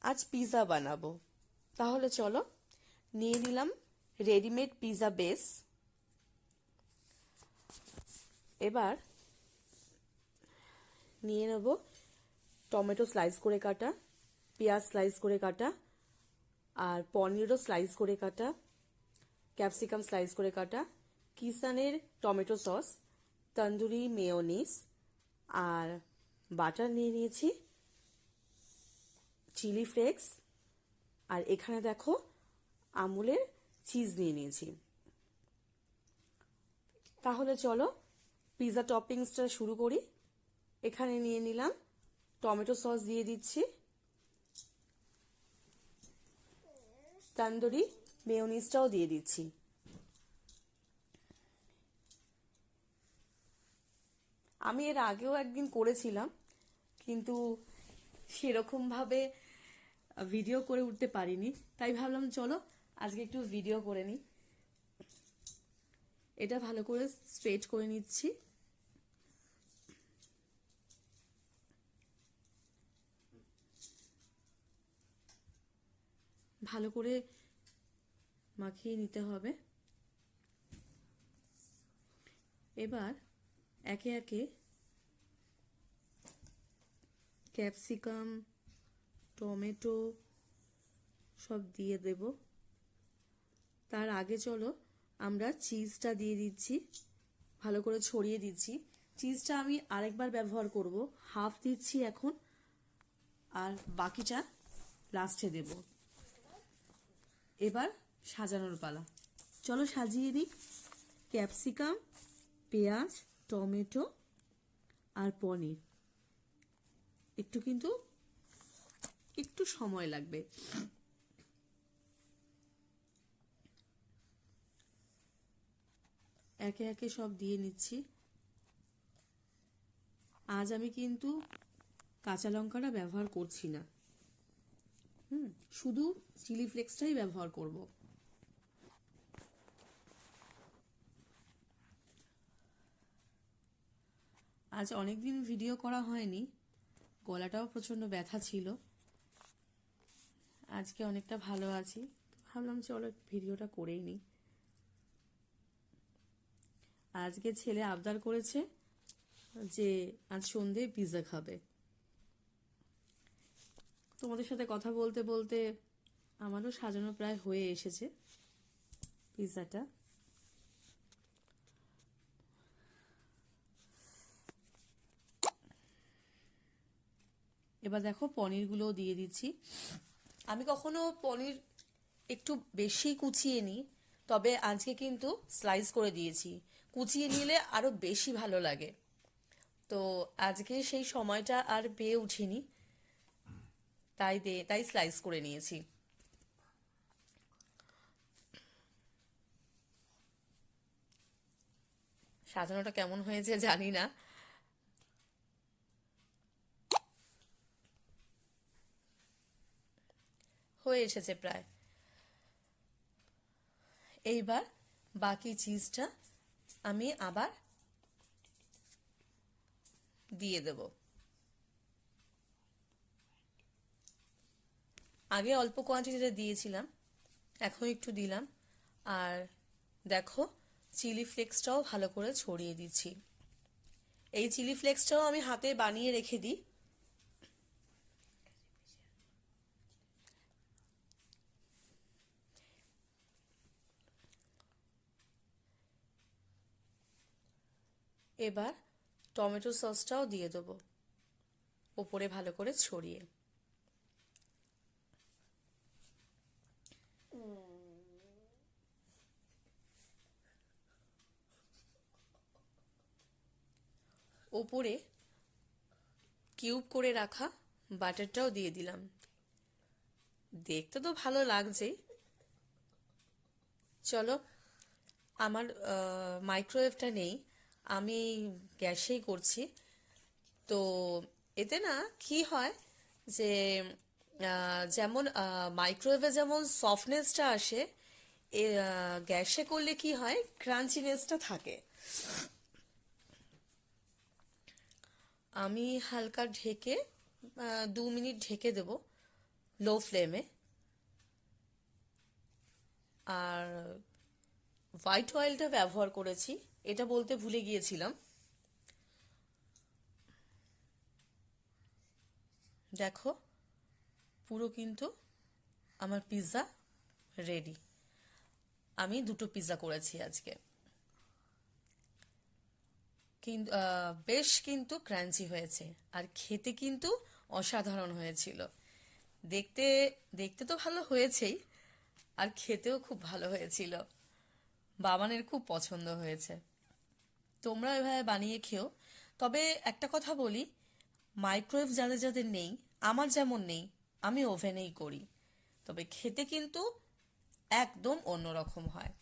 আজ পিৎজা বানাবো। তাহলে চলো, নিয়ে নিলাম রেডিমেড পিৎজা বেস। এবার নিয়ে নেব টমেটো স্লাইস করে কাটা, পেঁয়াজ স্লাইস করে কাটা, আর পনিরও স্লাইস করে কাটা, ক্যাপসিকাম স্লাইস করে কাটা, কিষানের টমেটো সস, তন্দুরি মেয়োনিজ, আর বাটার নিয়ে নিয়েছি, চিলি ফ্লেক্স, আর এখানে দেখো আমুলের চিজ নিয়ে নিয়েছি। তাহলে চলো পিৎজা টপিংসটা শুরু করি। এখানে নিয়ে নিলাম টমেটো সস, দিয়ে দিচ্ছি তন্দুরি মেয়োনিজটাও দিয়ে দিচ্ছি। আমি এর আগেও একদিন করেছিলাম, কিন্তু সেরকম ভাবে ভিডিও করে উঠতে পারিনি, তাই ভাবলাম চলো আজকে একটু ভিডিও করে নিই। এটা ভালো করে স্প্রেড করে নিচ্ছি। ভালো করে মাখিয়ে নিতে হবে। এবার একে একে ক্যাপসিকাম, টমেটো সব দিয়ে দেব। তার আগে চলো আমরা চিজটা দিয়ে দিচ্ছি, ভালো করে ছড়িয়ে দিচ্ছি। চিজটা আমি আরেকবার ব্যবহার করব, হাফ দিচ্ছি এখন, আর বাকিটা লাস্টে দেব। এবার সাজানোর পালা, চলো সাজিয়ে দিই। ক্যাপসিকাম, পেঁয়াজ, টমেটো আর পনির। কিন্তু একটু সময় লাগবে। একে একে সব দিয়ে নিচ্ছি। আজ আমি কিন্তু কাঁচা লঙ্কাটা ব্যবহার করছি না, শুধু চিলি ফ্লেক্সটাই ব্যবহার করব। আজ অনেকদিন ভিডিও করা হয়নি, গলাটাও প্রচন্ড ব্যথা ছিল। আজকে অনেকটা ভালো আছি, ভাবলাম চলো ভিডিওটা করেই নিই। আজকে ছেলে আবদার করেছে যে আজ সন্ধে পিৎজা খাবে। তোমাদের সাথে কথা বলতে বলতে আমারও সাজানো প্রায় হয়ে এসেছে পিৎজাটা। এবার দেখো পনিরগুলোও দিয়ে দিচ্ছি। আমি কখনো পনির একটু বেশি কুচিয়ে নিই, তবে আজকে কিন্তু স্লাইস করে দিয়েছি। কুচিয়ে নিলে আরো বেশি ভালো লাগে, তো আজকে সেই সময়টা আর পেয়ে উঠিনি, তাই স্লাইস করে নিয়েছি। সাজানোটা কেমন হয়েছে জানি না। হয়ে এসেছে প্রায়। এইবার বাকি চিজটা আমি আবার দিয়ে দেব। আগে অল্প কোয়ান্টিটিতে দিয়েছিলাম, এখন একটু দিলাম। আর দেখো চিলি ফ্লেক্সটাও ভালো করে ছড়িয়ে দিচ্ছি। এই চিলি ফ্লেক্সটাও আমি হাতে বানিয়ে রেখে দিই। এবার টমেটো সসটাও দিয়ে দেবো ওপরে ভালো করে ছড়িয়ে। ওপরে কিউব করে রাখা বাটারটাও দিয়ে দিলাম। দেখতে তো ভালো লাগছেই। চলো, আমার মাইক্রোওয়েভটা নেই, আমি গ্যাসেই করছি। তো এতে না কি হয় যে যেমন মাইক্রোওয়েভে যেমন সফটনেসটা আসে, গ্যাসে করলে কি হয় ক্রাঞ্চিনেসটা থাকে। আমি হালকা ঢেকে 2 মিনিট ঢেকে দেব, লো ফ্লেমে। আর হোয়াইট অয়েলটা ব্যবহার করেছি, এটা বলতে ভুলে গিয়েছিলাম। দেখো, পুরো কিন্তু আমার পিৎজা রেডি। আমি 2টো পিৎজা করেছি আজকে, কিন্তু বেশ কিন্তু ক্রাঞ্চি হয়েছে, আর খেতে কিন্তু অসাধারণ হয়েছিল। দেখতে দেখতে তো ভালো হয়েছেই, আর খেতেও খুব ভালো হয়েছিল। বাবানের খুব পছন্দ হয়েছে। তোমরা এভাবে বানিয়ে খেও। তবে একটা কথা বলি, মাইক্রোওয়েভ যাদের যাদের নেই, আমার যেমন নেই, আমি ওভেনেই করি, তবে খেতে কিন্তু একদম অন্যরকম হয়।